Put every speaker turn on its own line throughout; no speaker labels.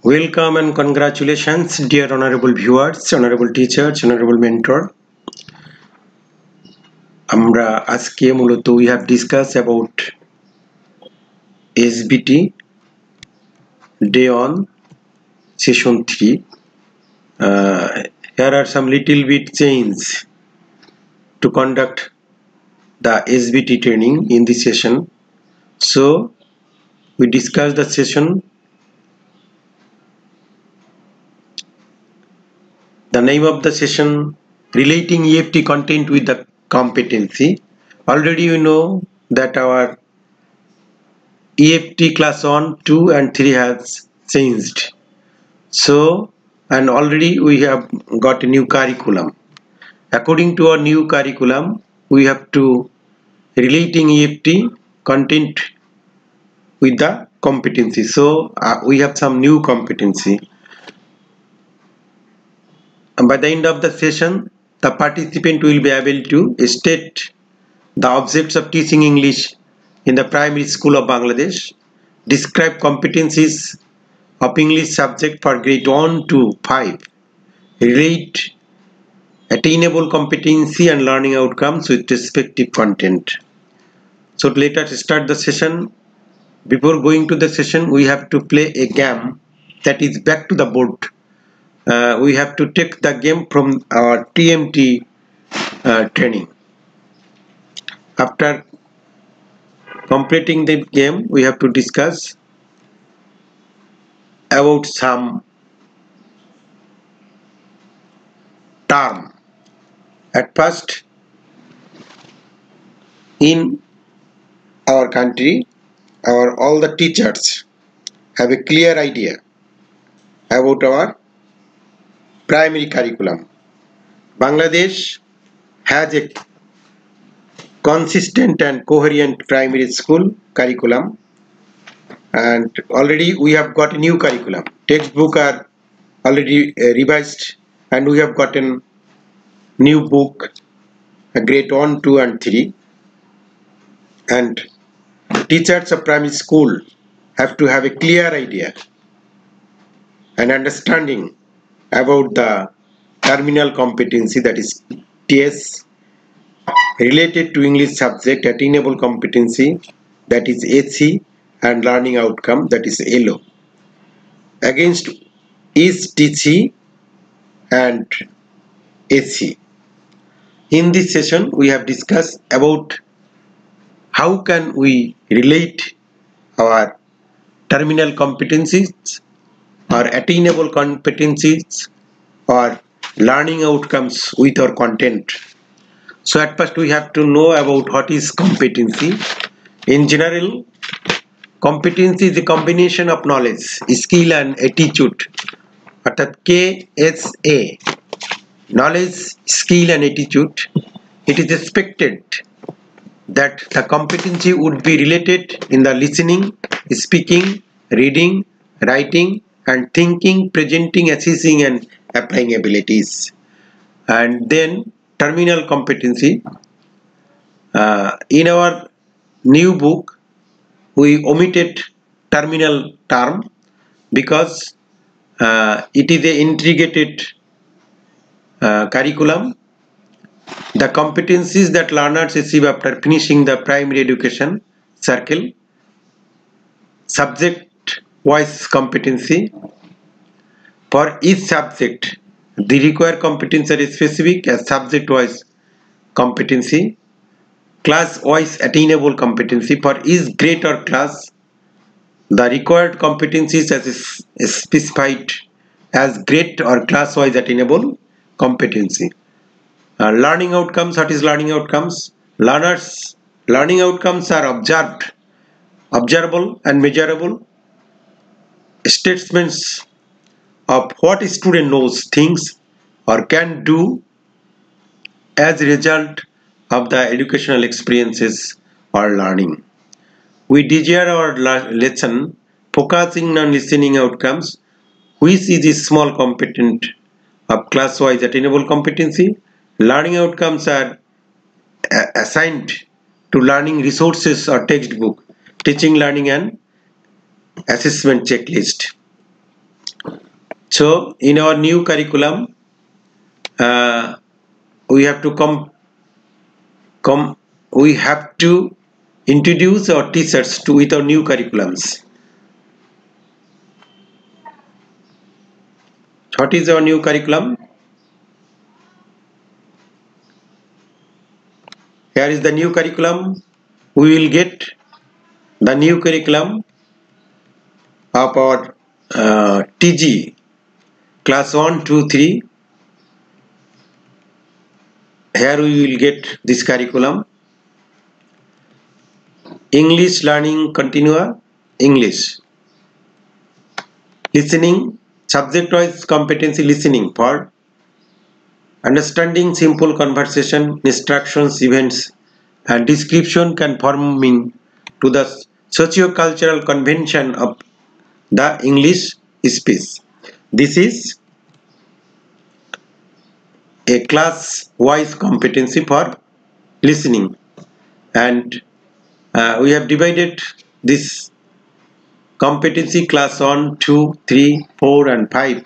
Welcome and congratulations, dear honorable viewers, honorable teachers, honorable mentor. আমরা আজকে মূলত we have discussed about SBT day on session 3. Here are some little bit change to conduct the SBT training in this session. So we discussed the session. The name of the session, relating EFT content with the competency. Already you know that our EFT class 1, 2 and 3 has changed. So, and already we have got a new curriculum. According to our new curriculum, we have to relating EFT content with the competency. So, we have some new competency. And by the end of the session, the participant will be able to state the objects of teaching English in the primary school of Bangladesh, describe competencies of English subject for grade 1 to 5, relate attainable competency and learning outcomes with respective content. So let us start the session. Before going to the session, we have to play a game that is back to the board. We have to take the game from our TMT training. After completing the game, we have to discuss about some term. At first, in our country, all the teachers have a clear idea about our primary curriculum. Bangladesh has a consistent and coherent primary school curriculum, and already we have got a new curriculum. Textbook are already revised, and we have gotten new book, grade 1, 2 and 3, and teachers of primary school have to have a clear idea and understanding about the terminal competency, that is TS, related to English subject attainable competency, that is AC, and learning outcome, that is LO. Against is TC and AC. In this session, we have discussed about how can we relate our terminal competencies or attainable competencies or learning outcomes with our content. So at first we have to know about what is competency. In general, competency is a combination of knowledge, skill and attitude. অর্থাৎ KSA, knowledge, skill and attitude. It is expected that the competency would be related in the listening, speaking, reading, writing and thinking, presenting, assessing and applying abilities. And then terminal competency. In our new book, we omitted terminal term because it is an integrated curriculum. The competencies that learners achieve after finishing the primary education circle, subject-wise competency. For each subject, the required competencies are specific as subject-wise competency, class-wise attainable competency. For each grade or class, the required competencies is specified as grade or class-wise attainable competency. Learning outcomes. What is learning outcomes? Learning outcomes are observable and measurable statements of what a student knows, thinks or can do as a result of the educational experiences or learning. We desire our lesson focusing on listening outcomes, which is a small component of class-wise attainable competency. Learning outcomes are assigned to learning resources or textbook, teaching, learning and assessment checklist. So in our new curriculum, we have to introduce our teachers to with our new curriculums. What is our new curriculum? Here is the new curriculum. We will get the new curriculum of our TG class 1, 2, 3. Here we will get this curriculum. English learning continua, English. Listening, subject wise competency listening for understanding simple conversation, instructions, events, and description conforming to the socio-cultural convention of the English speech. This is a class-wise competency for listening, and we have divided this competency class 1, 2, 3, 4 and 5.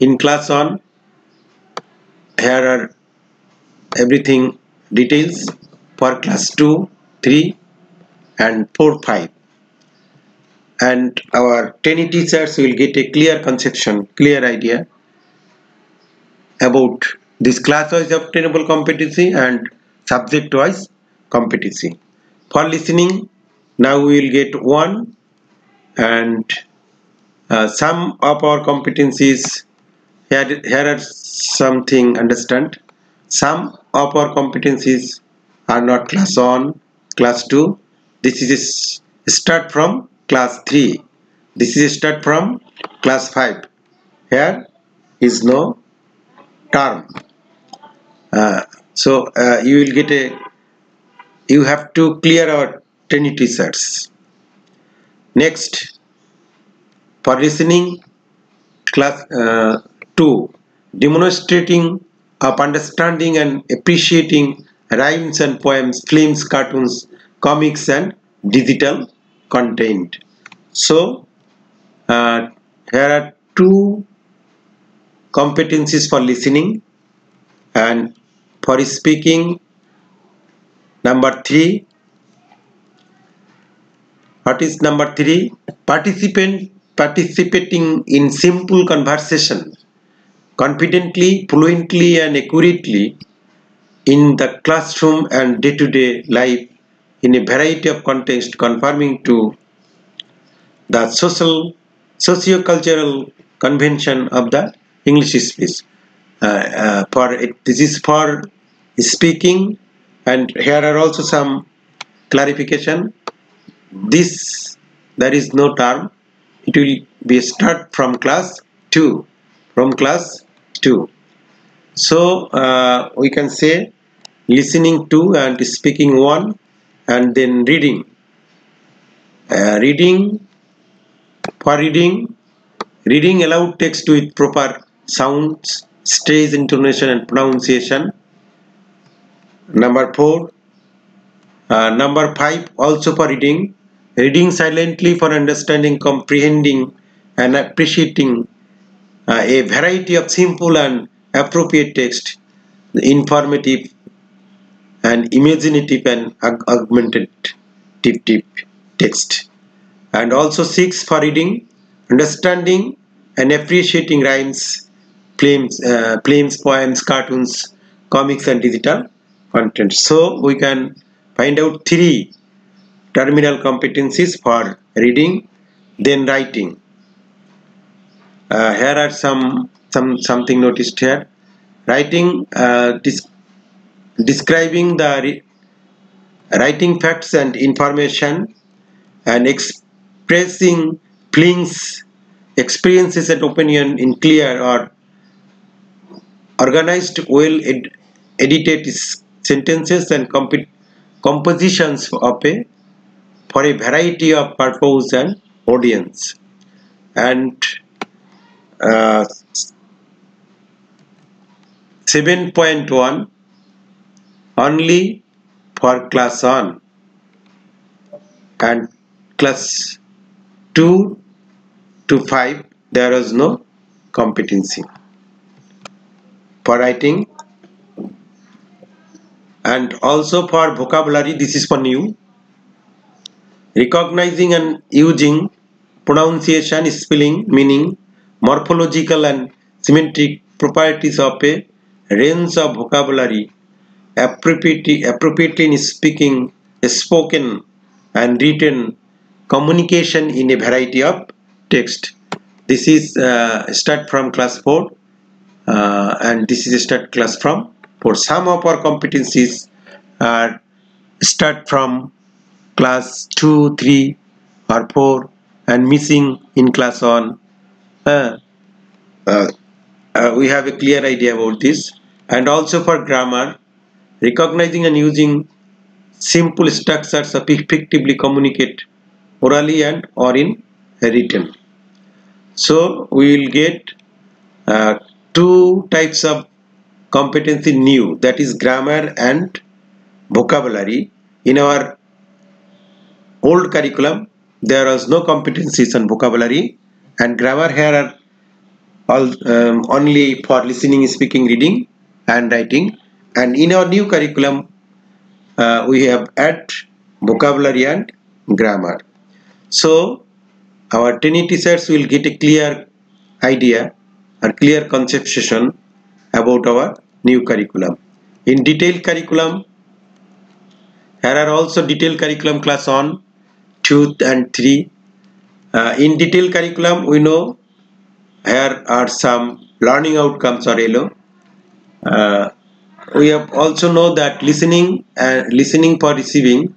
In class 1, here are everything details for class 2, 3 and 4, 5. And our trainee teachers will get a clear conception, clear idea about this class-wise obtainable competency and subject-wise competency. For listening, now we will get 1, and some of our competencies here are something understand. Some of our competencies are not class 1, class 2. This is a start from class 3. This is a start from class 5. Here is no term. So you will get you have to clear our trainee teachers. Next, for listening, class 2, demonstrating of understanding and appreciating rhymes and poems, films, cartoons, comics and digital content. So here are 2 competencies for listening, and for speaking, number 3. What is number 3? Participating in simple conversation confidently, fluently and accurately in the classroom and day-to-day life in a variety of contexts conforming to the socio-cultural convention of the English speech. This is for speaking, and here are also some clarification. This, there is no term. It will be start from class 2. From class 2. So we can say listening 2 and speaking 1, and then reading. Reading aloud text with proper sounds, stage, intonation and pronunciation. Number 4. Number 5 also for reading. Reading silently for understanding, comprehending and appreciating a variety of simple and appropriate text, informative and imaginative and augmentative text. And also 6 for reading, understanding and appreciating rhymes, films, poems, cartoons, comics and digital content. So we can find out 3 terminal competencies for reading, then writing. Here are something noticed here. Writing, describing the writing facts and information and expressing feelings, experiences and opinion in clear or organized, well edited sentences and compositions of for a variety of purpose and audience. And 7.1 only for class 1, and class 2 to 5 there is no competency for writing. And also for vocabulary, this is for new. Recognizing and using pronunciation, spelling, meaning, morphological and symmetric properties of a range of vocabulary appropriately in spoken and written communication in a variety of text. This is start from class 4 and this is start class from 4. Some of our competencies are start from class 2, 3 or 4 and missing in class 1. We have a clear idea about this. And also for grammar, recognizing and using simple structures of effectively communicate orally and or in written. So we will get two types of competency new, that is grammar and vocabulary. In our old curriculum there was no competencies on vocabulary and grammar. Here are all only for listening, speaking, reading and writing. And in our new curriculum we have add vocabulary and grammar. So our trainee teachers will get a clear idea or clear conception about our new curriculum. In detailed curriculum, here are also detailed curriculum class 1, 2 and 3. In detailed curriculum, we know here are some learning outcomes or LO. We have also know that listening and listening for receiving.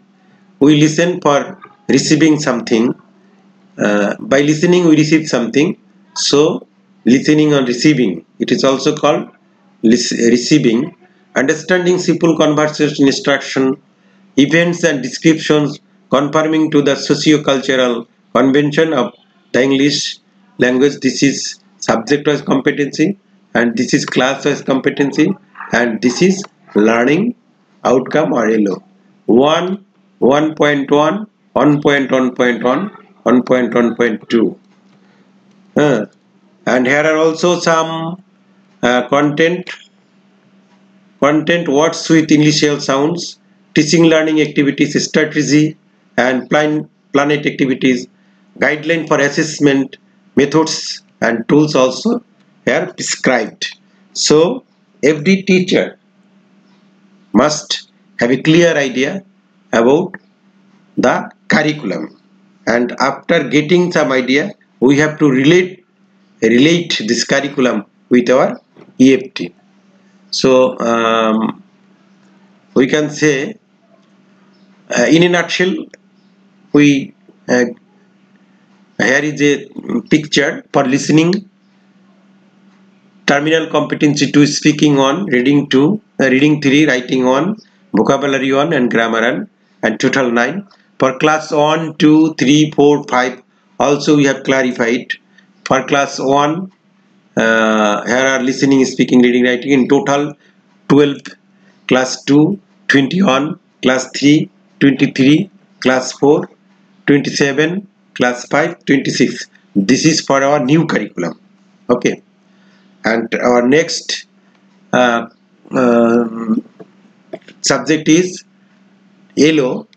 We listen for receiving something. By listening we receive something. So listening or receiving, it is also called receiving. Understanding simple conversation instruction, events and descriptions conforming to the socio-cultural convention of the English language. This is subject-wise competency and this is class-wise competency and this is learning outcome or LO. 1, 1.1, 1.1.1, 1.1.2. And here are also some content words with initial sounds, teaching learning activities, strategy and planet activities, guideline for assessment, methods and tools also here described. So every teacher must have a clear idea about the curriculum, and after getting some idea we have to relate this curriculum with our EFT. So we can say in a nutshell, we here is a picture for listening, terminal competency 2, speaking 1, reading 2, reading 3, writing 1, vocabulary 1 and grammar 1, and total 9. For class 1, 2, 3, 4, 5 also we have clarified. For class 1 here are listening, speaking, reading, writing, in total 12, class 2 21, class 3 23, class 4 27, class 5 26. This is for our new curriculum. Okay, and our next subject is LO.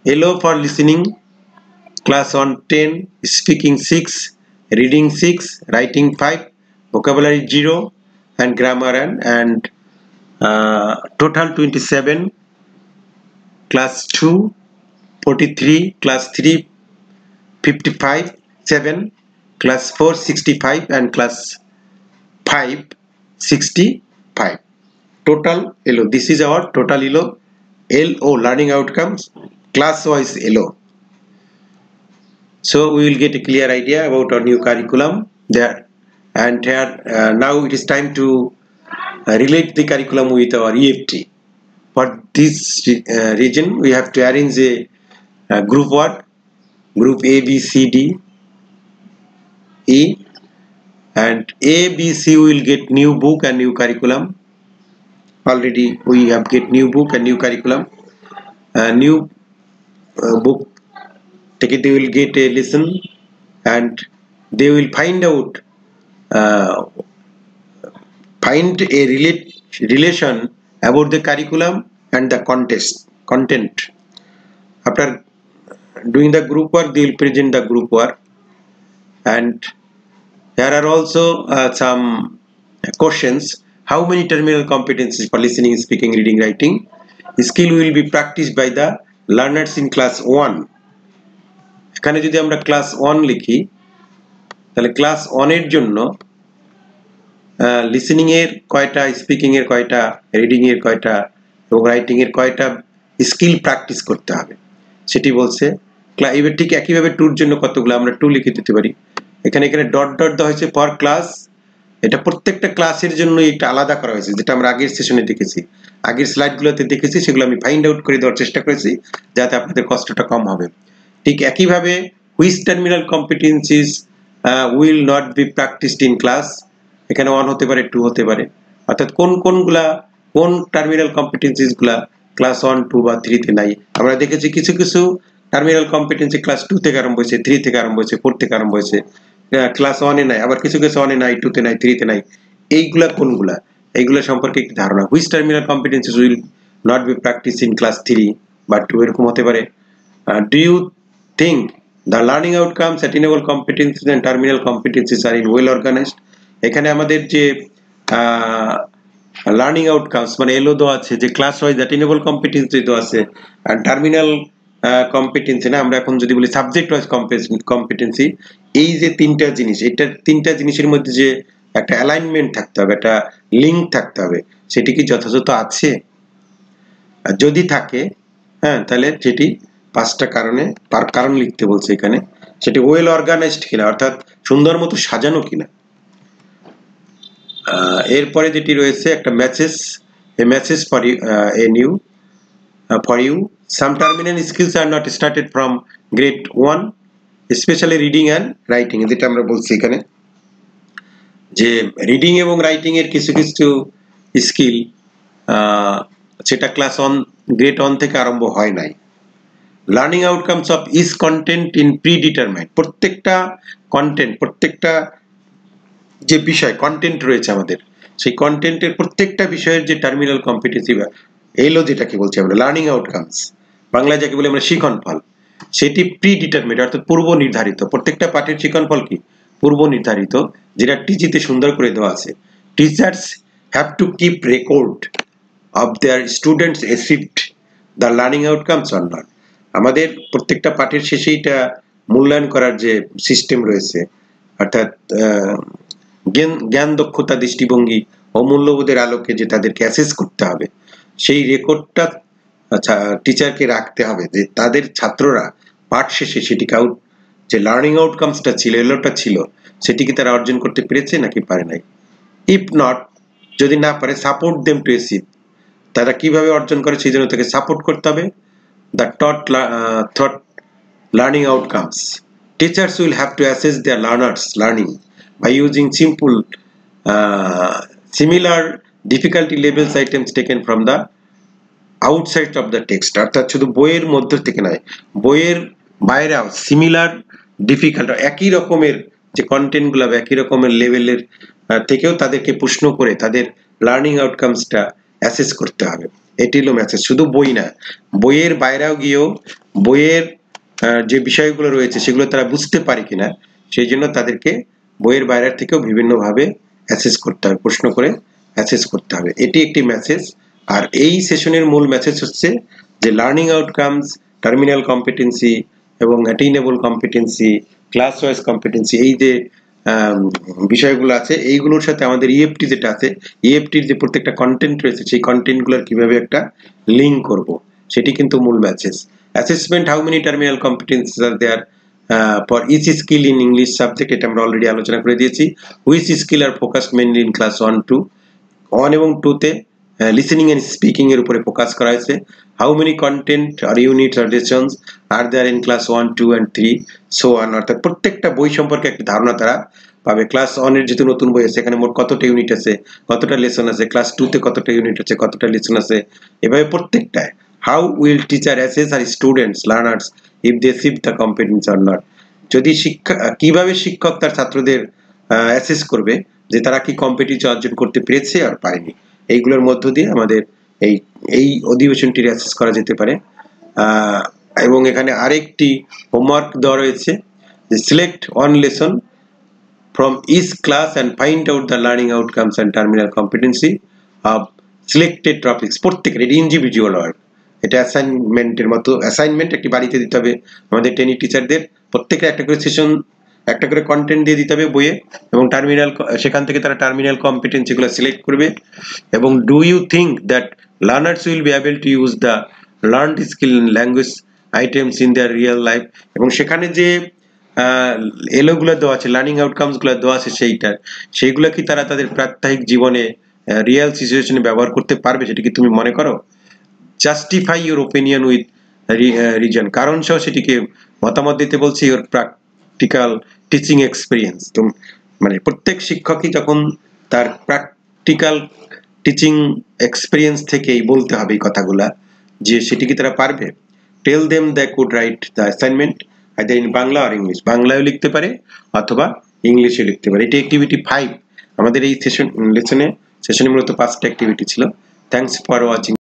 LO for listening, class 1 10, speaking 6, reading 6, writing 5, vocabulary 0 and grammar and total 27, class 2 43, class 3 55, 7, class 4 65 and class 5 65. Total LO. This is our total LO. LO, learning outcomes, class wise LO. So we will get a clear idea about our new curriculum there. And here now it is time to relate the curriculum with our EFT. For this region we have to arrange a group word, group A, B, C, D, E, and A, B, C will get new book and new curriculum. Already we have get new book and new curriculum. New book, they will get a lesson and they will find out uh, find a relation about the curriculum and the content. After doing the group work, they will present the group work, and there are also some questions. How many terminal competencies for listening, speaking, reading, writing skill will be practiced by the learners in class 1? এখানে যদি আমরা class 1 লিখি তাহলে class 1 এর জন্য listening এর কয়টা, speaking এর কয়টা, রিডিং এর কয়টা এবং রাইটিং এর কয়টা স্কিল প্র্যাকটিস করতে হবে সেটি বলছে। এবার ঠিক একইভাবে টুর জন্য কতগুলো আমরা 2 লিখে দিতে পারি। এখানে ডট ডট দেওয়া হয়েছে ফর ক্লাস, এটা প্রত্যেকটা ক্লাসের জন্য একটা আলাদা করা হয়েছে, যেটা আমরা আগের সেশনে দেখেছি, আগের স্লাইডগুলোতে দেখেছি, সেগুলো আমি ফাইন্ড আউট করে দেওয়ার চেষ্টা করেছি যাতে আপনাদের কষ্টটা কম হবে। ঠিক একইভাবে which terminal competencies will not be practised in class, এখানে 1 হতে পারে, 2 হতে পারে, অর্থাৎ কোন টার্মিনাল কম্পিটেন্সিস গুলা ক্লাস 1, 2 বা 3 তে নাই। আমরা দেখেছি কিছু কিছু টার্মিনাল কম্পিটেন্সি ক্লাস 2 থেকে আরম্ভ হয়েছে, 3 থেকে আরম্ভ হয়েছে, 4 থেকে আরম্ভ হয়েছে, ক্লাস 1 এ নাই, আবার কিছু কিছু 1 এ নাই, 2 তে নাই, 3 তে নাই। এইগুলা কোনগুলা, এইগুলা সম্পর্কে একটি ধারণা। Which terminal competencies will not be practice in class 3 বা 2 এরকম হতে পারে। Do you think the learning outcomes, attainable competencies and terminal competencies are in well organized? এখানে আমাদের যে লার্নিং আউটকামস মানে এলও দেওয়া আছে, যে ক্লাস ওয়াইজ অ্যাটেনেবল কম্পিটেন্সি দেওয়া আছে, আর টার্মিনাল কম্পিটেন্সি না, আমরা এখন যদি বলি সাবজেক্ট ওয়াইজ কম্পিটেন্সি, এই যে তিনটা জিনিস, এটা তিনটা জিনিসের মধ্যে যে একটা অ্যালাইনমেন্ট থাকতে হবে, একটা লিঙ্ক থাকতে হবে, সেটি কি যথাযথ আছে? যদি থাকে হ্যাঁ, তাহলে সেটি 5টা কারণ লিখতে বলছে এখানে, সেটি ওয়েল অর্গানাইজড কিনা, অর্থাৎ সুন্দর মতো সাজানো কিনা। এরপরে যেটি রয়েছে একটা message for you some terminal skills are not started from grade 1 specially reading and writing, যেটা আমরা বলছি এখানে যে রিডিং এবং রাইটিং এর কিছু কিছু স্কিল সেটা ক্লাস 1 গ্রেড 1 থেকে আরম্ভ হয় নাই। Learning outcomes of is content in predetermined, প্রত্যেকটা কন্টেন্ট, প্রত্যেকটা যে বিষয় কন্টেন্ট রয়েছে আমাদের, সেই কন্টেন্টের প্রত্যেকটা বিষয়ের যে টার্মিনাল কম্পিটেন্সি এলো, যেটাকে বলছি আমরা লার্নিং আউটকামস, বাংলায় যাকে বলি আমরা শিক্ষণফল, সেটি প্রিডিটারমাইন্ড অর্থাৎ পূর্ব নির্ধারিত। প্রত্যেকটা পাঠের শিক্ষণফল কি পূর্ব নির্ধারিত, যেটা টিজিতে সুন্দর করে দেওয়া আছে। Teachers have to keep record of their students achieved the learning outcomes or not. আমাদের প্রত্যেকটা পাঠের শেষে এটা মূল্যায়ন করার যে সিস্টেম রয়েছে, অর্থাৎ জ্ঞান দক্ষতা দৃষ্টিভঙ্গি ও মূল্যবোধের আলোকে যে তাদেরকে অ্যাসেস করতে হবে, সেই রেকর্ডটা টিচারকে রাখতে হবে যে তাদের ছাত্ররা পাঠ শেষে সেটিকে যে লার্নিং আউটকামসটা ছিল, এলোটা ছিল, সেটিকে তারা অর্জন করতে পেরেছে নাকি পারে নাই। ইফ নট, যদি না পারে, সাপোর্ট দেম টু অ্যাচিভ, তারা কিভাবে অর্জন করে সেই জন্য তাকে সাপোর্ট করতে হবে। The thought learning outcomes, teachers will have to assess their learners learning by using similar difficulty levels items taken from the outside of the text, অর্থাৎ শুধু বইয়ের মধ্য থেকে নয়, বইয়ের বাইরেও সিমিলার ডিফিকাল্ট, একই রকমের যে কন্টেন্ট গুলো, একই রকমের লেভেলের থেকেও তাদেরকে প্রশ্ন করে তাদের লার্নিং আউটকামসটা অ্যাসেস করতে হবে। এটি হলো মেসেজ। শুধু বই না, বইয়ের বাইরেও গিয়েও বইয়ের যে বিষয়গুলো রয়েছে সেগুলো তারা বুঝতে পারে কিনা, সেই জন্য তাদেরকে বইয়ের বাইরের থেকেও বিভিন্নভাবে অ্যাসেস করতে হবে, প্রশ্ন করে অ্যাসেস করতে হবে। এটি একটি মেসেজ। আর এই সেশনের মূল মেসেজ হচ্ছে যে লার্নিং আউটকামস, টার্মিনাল কম্পিটেন্সি এবং attainable competency, class wise competency, এই যে বিষয়গুলো আছে, এইগুলোর সাথে আমাদের ইএফটি যেটা আছে, ইএফটির যে প্রত্যেকটা কন্টেন্ট রয়েছে, সেই কন্টেন্টগুলোর কিভাবে একটা লিঙ্ক করব, সেটি কিন্তু মূল মেসেজ। Assessment, how many terminal competencies are there for each skill in English subject, এটা আমরা অলরেডি আলোচনা করে দিয়েছি। Which skill are focused mainly in class 1, 2, 1 এবং 2 তে লিসেনিং এন্ড স্পিকিং এর উপরে ফোকাস করা হয়েছে। হাউ মেনি কন্টেন্ট আর ইউনিটস আর lessons are there in class 1, 2 and 3, so on, অর্থাৎ প্রত্যেকটা বই সম্পর্কে একটা ধারণা তারা পাবে। ক্লাস 1 এর যেহেতু নতুন বই আছে, এখানে মোট কতটা ইউনিট আছে, কতটা লেসন আছে, ক্লাস 2 তে কতটা ইউনিট আছে, কতটা লেসন আছে, এভাবে প্রত্যেকটায়। How will teacher assess our students learners if they achieve the competence or not, যদি কিভাবে শিক্ষক তার ছাত্রদের অ্যাসেস করবে যে তারা কি কম্পিটিটিভ অর্জন করতে পেরেছে আর পারেনি। এইগুলোর মধ্য দিয়ে আমাদের এই এই অধিবেশনটির অ্যাসেস করা যেতে পারে। এবং এখানে আরেকটি হোমওয়ার্ক দেওয়া রয়েছে যে select one lesson from each class and find out the learning outcomes and terminal competency of selected topics. প্রত্যেকের এটা ইন্ডিভিজুয়াল ওয়ার্ক, এটা অ্যাসাইনমেন্টের মতো অ্যাসাইনমেন্ট একটি বাড়িতে দিতে হবে আমাদের ট্রেনিং টিচারদের। প্রত্যেকের একটা করে সেশন, একটা করে কন্টেন্ট দিয়ে দিতে হবে বইয়ে, এবং টার্মিনাল সেখান থেকে তারা টার্মিনাল কম্পিটেন্সিগুলো সিলেক্ট করবে। এবং do you think that learners will be able to use the learned skill language items in their real life, এবং সেখানে যে এলোগুলো দেওয়া আছে, লার্নিং আউটকামসগুলো দেওয়া আছে সেইগুলো কি তারা তাদের প্রাত্যহিক জীবনে রিয়েল সিচুয়েশনে ব্যবহার করতে পারবে, সেটা কি তুমি মনে করো? Justify your opinion with reason, কারণ সহ সেটিকে মতামত দিতে বলছে ইউর প্র্যাকটিক্যাল টিচিং এক্সপিরিয়েন্স। তো মানে প্রত্যেক শিক্ষকই যখন তার প্র্যাকটিক্যাল টিচিং এক্সপিরিয়েন্স থেকেই বলতে হবে এই কথাগুলা, যে সেটি কি তারা পারবে। Tell them they could write the assignment either in Bangla or English, বাংলায়ও লিখতে পারে অথবা ইংলিশে লিখতে পারে। এটি অ্যাক্টিভিটি 5 আমাদের এই সেশনে মূলত 5টা অ্যাক্টিভিটি ছিল। Thanks for watching.